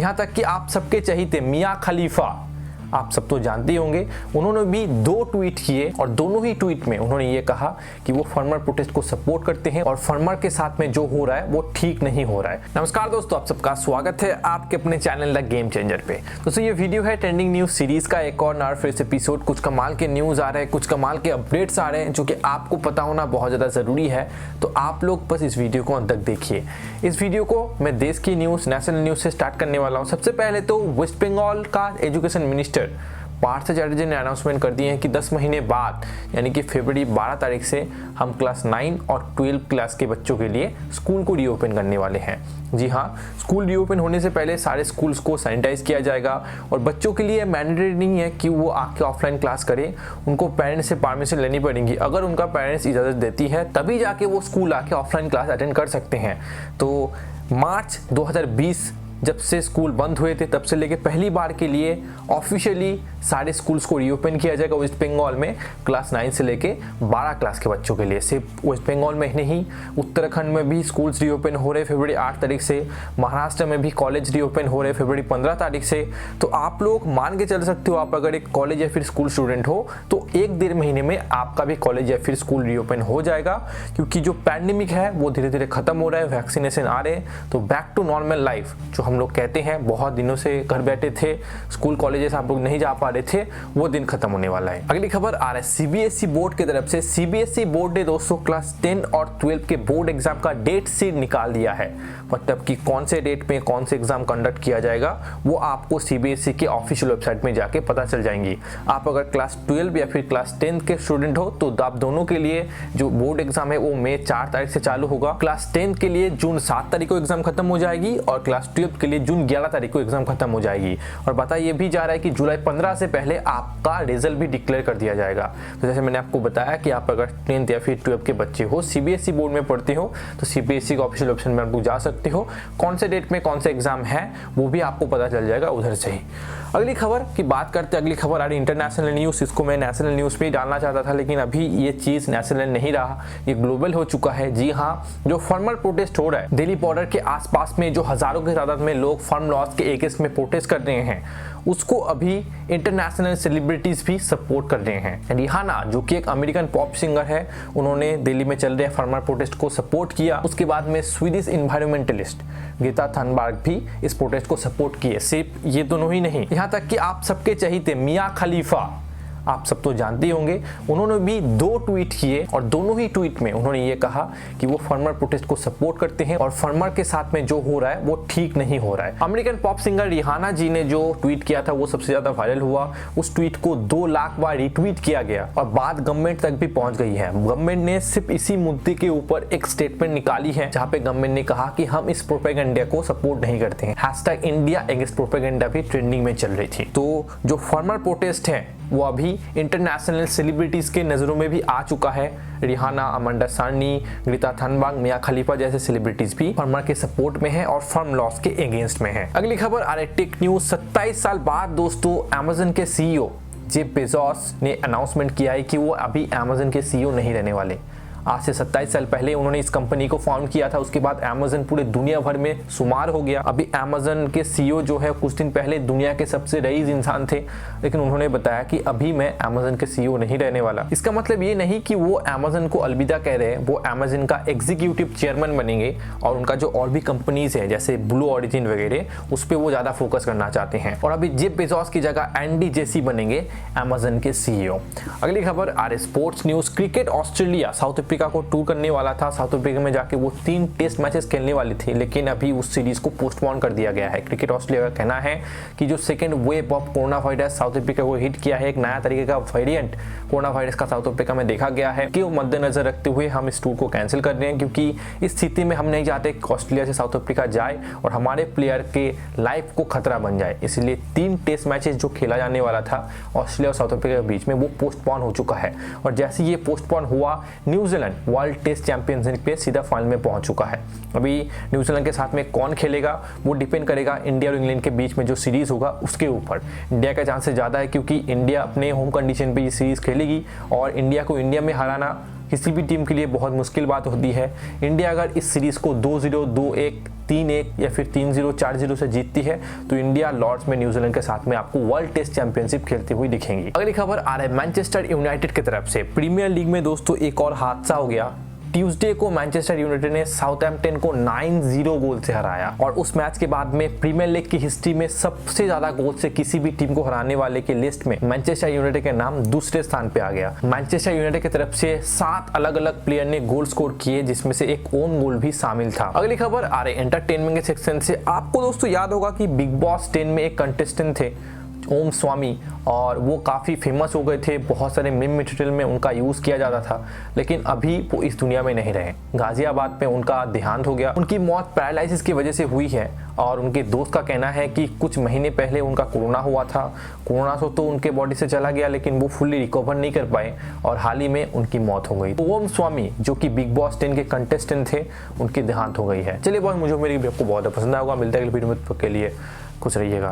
यहाँ तक कि आप सबके चहीते मियां खलीफा, आप सब तो जानते ही होंगे, उन्होंने भी 2 ट्वीट किए और दोनों ही ट्वीट में उन्होंने ये कहा कि वो फार्मर प्रोटेस्ट को सपोर्ट करते हैं और फार्मर के साथ में जो हो रहा है वो ठीक नहीं हो रहा है। नमस्कार दोस्तों, आप सबका स्वागत है आपके अपने चैनल द गेम चेंजर पे। दोस्तों ये वीडियो है ट्रेंडिंग न्यूज सीरीज का एक और नया फ्रेश एपिसोड। कुछ कमाल के न्यूज आ रहे हैं, कुछ कमाल के अपडेट्स आ रहे हैं जो कि आपको पता होना बहुत ज्यादा जरूरी है। तो आप लोग बस इस वीडियो को अंत तक देखिए। इस वीडियो को मैं देश की न्यूज, नेशनल न्यूज से स्टार्ट करने वाला हूँ। सबसे पहले तो वेस्ट बंगाल का एजुकेशन मिनिस्टर पार्थ चैटर्जी ने अनाउंसमेंट कर दिए हैं कि 10 महीने बाद यानी कि फरवरी 12 तारीख से हम क्लास 9 और 12 क्लास के बच्चों के लिए स्कूल को रीओपन करने वाले हैं। जी हाँ, स्कूल रीओपन होने से पहले सारे स्कूल्स को सैनिटाइज किया जाएगा और बच्चों के लिए मैंडेटरी नहीं है कि वो आके ऑफलाइन क्लास करें, उनको पेरेंट्स से परमिशन लेनी पड़ेगी। अगर उनका पेरेंट्स इजाज़त देती है तभी जाके वो स्कूल आके ऑफलाइन क्लास अटेंड कर सकते हैं। तो मार्च 2020 जब से स्कूल बंद हुए थे तब से लेके पहली बार के लिए ऑफिशियली सारे स्कूल्स को रीओपन किया जाएगा वेस्ट बंगाल में, क्लास 9 से लेके 12 क्लास के बच्चों के लिए। सिर्फ वेस्ट बंगाल में नहीं, उत्तराखंड में भी स्कूल्स रीओपन हो रहे फरवरी 8 तारीख से, महाराष्ट्र में भी कॉलेज रीओपन हो रहे फरवरी 15 तारीख से। तो आप लोग मान के चल सकते हो, आप अगर एक कॉलेज या फिर स्कूल स्टूडेंट हो तो 1-1.5 महीने में आपका भी कॉलेज या फिर स्कूल रीओपन हो जाएगा, क्योंकि जो पैंडेमिक है वो धीरे धीरे खत्म हो रहा है, वैक्सीनेशन आ रहे हैं। तो बैक टू नॉर्मल लाइफ जो हम लोग कहते हैं, बहुत दिनों से घर बैठे थे, स्कूल कॉलेजेस आप लोग नहीं जा पा रहे थे, वो दिन खत्म होने वाला है। अगली खबर आ रहा है सीबीएसई बोर्ड की तरफ से। सीबीएसई बोर्ड ने दोस्तों क्लास 10 और 12 के बोर्ड एग्जाम का डेट शीट निकाल दिया है। मतलब कि कौन से डेट में कौन से एग्जाम कंडक्ट किया जाएगा वो आपको सीबीएसई के ऑफिशियल वेबसाइट में जाके पता चल जाएंगी। आप अगर क्लास 12 या फिर क्लास 10 के स्टूडेंट हो तो आप दोनों के लिए जो बोर्ड एग्जाम है वो मई 4 तारीख से चालू होगा। क्लास 10 के लिए जून 7 तारीख को एग्जाम खत्म हो जाएगी और क्लास 12 के लिए जून 11 तारीख को एग्जाम खत्म हो जाएगी। और बताया ये भी जा रहा है कि जुलाई 15 से पहले आपका रिजल्ट भी डिक्लेयर कर दिया जाएगा। तो जैसे मैंने आपको बताया कि आप अगर 10th या फिर 12 के बच्चे हो, सीबीएसई बोर्ड में पढ़ते हो, तो सीबीएसई के ऑफिशियल वेबसाइट में आप लोग जा सकते हो, कौन से डेट में कौन से एग्जाम है वो भी आपको पता चल जाएगा उधर से ही। अगली खबर की बात करते हैं। अगली खबर आ रही इंटरनेशनल न्यूज़। इसको मैं नेशनल न्यूज़ में ही डालना चाहता था, लेकिन अभी ये चीज़ नेशनल नहीं रहा, ये ग्लोबल हो चुका है। जी हाँ, जो फार्मर प्रोटेस्ट हो रहा है दिल्ली बॉर्डर के आसपास में, जो हजारों की तादाद में लोग फार्म लॉज के अगेंस्ट में प्रोटेस्ट कर रहे हैं, उसको अभी इंटरनेशनल सेलिब्रिटीज भी सपोर्ट कर रहे हैं। रिहाना जो कि एक अमेरिकन पॉप सिंगर है, उन्होंने दिल्ली में चल रहे फार्मर प्रोटेस्ट को सपोर्ट किया। उसके बाद में स्वीडिश इन्वायरमेंटलिस्ट ग्रेटा थनबर्ग भी इस प्रोटेस्ट को सपोर्ट किए। सिर्फ ये दोनों ही नहीं, यहाँ तक कि आप सबके चहीते मियां खलीफा, आप सब तो जानते ही होंगे, उन्होंने भी 2 ट्वीट किए और दोनों ही ट्वीट में उन्होंने ये कहा कि वो फार्मर प्रोटेस्ट को सपोर्ट करते हैं और फार्मर के साथ में जो हो रहा है वो ठीक नहीं हो रहा है। अमेरिकन पॉप सिंगर रिहाना जी ने जो ट्वीट किया था वो सबसे ज्यादा वायरल हुआ। उस ट्वीट को 2 लाख बार रिट्वीट किया गया और बात गवर्नमेंट तक भी पहुंच गई है। गवर्नमेंट ने सिर्फ इसी मुद्दे के ऊपर एक स्टेटमेंट निकाली है जहां पे गवर्नमेंट ने कहा कि हम इस प्रोपेगेंडा को सपोर्ट नहीं करते हैं। #इंडिया अगेंस्ट प्रोपेगेंडा भी ट्रेंडिंग में चल रही थी। तो जो फार्मर प्रोटेस्ट है वो अभी इंटरनेशनल सेलिब्रिटीज के नजरों में भी आ चुका है। रिहाना, अमांडा सानी, ग्रेटा थनबर्ग, मियां खलीफा जैसे सेलिब्रिटीज भी फार्मर के सपोर्ट में है और फार्म लॉस के अगेंस्ट में है। अगली खबर आ रही टेक न्यूज। 27 साल बाद दोस्तों अमेज़न के सीईओ जेफ बेजोस ने अनाउंसमेंट किया है कि वो अभी अमेज़न के सीईओ नहीं रहने वाले। आज से 27 साल पहले उन्होंने इस कंपनी को फाउंड किया था। उसके बाद अमेज़न पूरे दुनिया भर में शुमार हो गया। अभी अमेज़न के सीईओ जो है कुछ दिन पहले दुनिया के सबसे रईस इंसान थे, लेकिन उन्होंने बताया कि अभी मैं अमेज़न के सीईओ नहीं रहने वाला। इसका मतलब ये नहीं कि वो अमेज़न को अलविदा कह रहे हैं, वो अमेज़न का एग्जीक्यूटिव चेयरमैन बनेंगे और उनका जो और भी कंपनीज है जैसे ब्लू ऑरिजिन वगैरह उस पर वो ज़्यादा फोकस करना चाहते हैं। और अभी जेफ बेजोस की जगह एंडी जेसी बनेंगे अमेज़न के सीईओ। अगली खबर आ रही sports news. Cricket Australia south Africa को टूर करने वाला था। साउथ अफ्रीका में जाके वो 3 टेस्ट मैचेस खेलने वाली थी, लेकिन अभी उस सीरीज को पोस्टपोन कर दिया गया है। क्रिकेट ऑस्ट्रेलिया का कहना है कि जो second wave of corona virus south Africa को हिट किया है, एक नया तरीके का वेरिएंट कोरोना वायरस का साउथ अफ्रीका में देखा गया है, कि मद्देनजर रखते हुए हम इस टूर को कैंसिल कर रहे हैं, क्योंकि इस स्थिति में हम नहीं चाहते कि ऑस्ट्रेलिया से साउथ अफ्रीका जाए और हमारे प्लेयर के लाइफ को खतरा बन जाए। इसलिए 3 टेस्ट मैचेस जो खेला जाने वाला था ऑस्ट्रेलिया और साउथ अफ्रीका के बीच में वो पोस्टपोन हो चुका है। और जैसे ये पोस्टपोन हुआ, न्यूजीलैंड वर्ल्ड टेस्ट चैंपियनशिप पे सीधा फाइनल में पहुंच चुका है। अभी न्यूजीलैंड के साथ में कौन खेलेगा वो डिपेंड करेगा इंडिया और इंग्लैंड के बीच में जो सीरीज होगा उसके ऊपर। इंडिया का चांसेस ज़्यादा है क्योंकि इंडिया अपने होम कंडीशन पे ये सीरीज खेलेगी और इंडिया को इंडिया में हराना किसी भी टीम के लिए बहुत मुश्किल बात होती है। इंडिया अगर इस सीरीज को 2-0, 2-1, 3-1 या फिर 3-0 4-0 से जीतती है तो इंडिया लॉर्ड्स में न्यूजीलैंड के साथ में आपको वर्ल्ड टेस्ट चैंपियनशिप खेलती हुई दिखेंगी। अगली खबर आ रहा है मैनचेस्टर यूनाइटेड की तरफ से। प्रीमियर लीग में दोस्तों एक और हादसा हो गया। ट्यूसडे को मैनचेस्टर यूनाइटेड ने साउथहैम्पटन को 9-0 गोल से हराया और उस मैच के बाद में प्रीमियर लीग की हिस्ट्री में सबसे ज्यादा गोल से किसी भी टीम को हराने वाले की लिस्ट में मैनचेस्टर यूनाइटेड का नाम दूसरे स्थान पे आ गया। मैनचेस्टर यूनाइटेड की तरफ से 7 अलग अलग प्लेयर ने गोल स्कोर किए जिसमें से एक ओन गोल भी शामिल था। अगली खबर आ रही एंटरटेनमेंट के सेक्शन से। आपको दोस्तों याद होगा कि बिग बॉस 10 में एक कंटेस्टेंट थे ओम स्वामी और वो काफ़ी फेमस हो गए थे, बहुत सारे मीम मटेरियल में उनका यूज़ किया जाता था, लेकिन अभी वो इस दुनिया में नहीं रहे। गाजियाबाद में उनका देहांत हो गया। उनकी मौत पैरालिसिस की वजह से हुई है और उनके दोस्त का कहना है कि कुछ महीने पहले उनका कोरोना हुआ था। कोरोना तो उनके बॉडी से चला गया लेकिन वो फुल्ली रिकवर नहीं कर पाए और हाल ही में उनकी मौत हो गई। ओम स्वामी जो कि बिग बॉस 10 के कंटेस्टेंट थे, उनकी देहांत हो गई है। चलिए बहुत मुझे मेरी वीडियो को बहुत पसंद आएगा। मिलता है वीडियो में, के लिए खुश रहिएगा।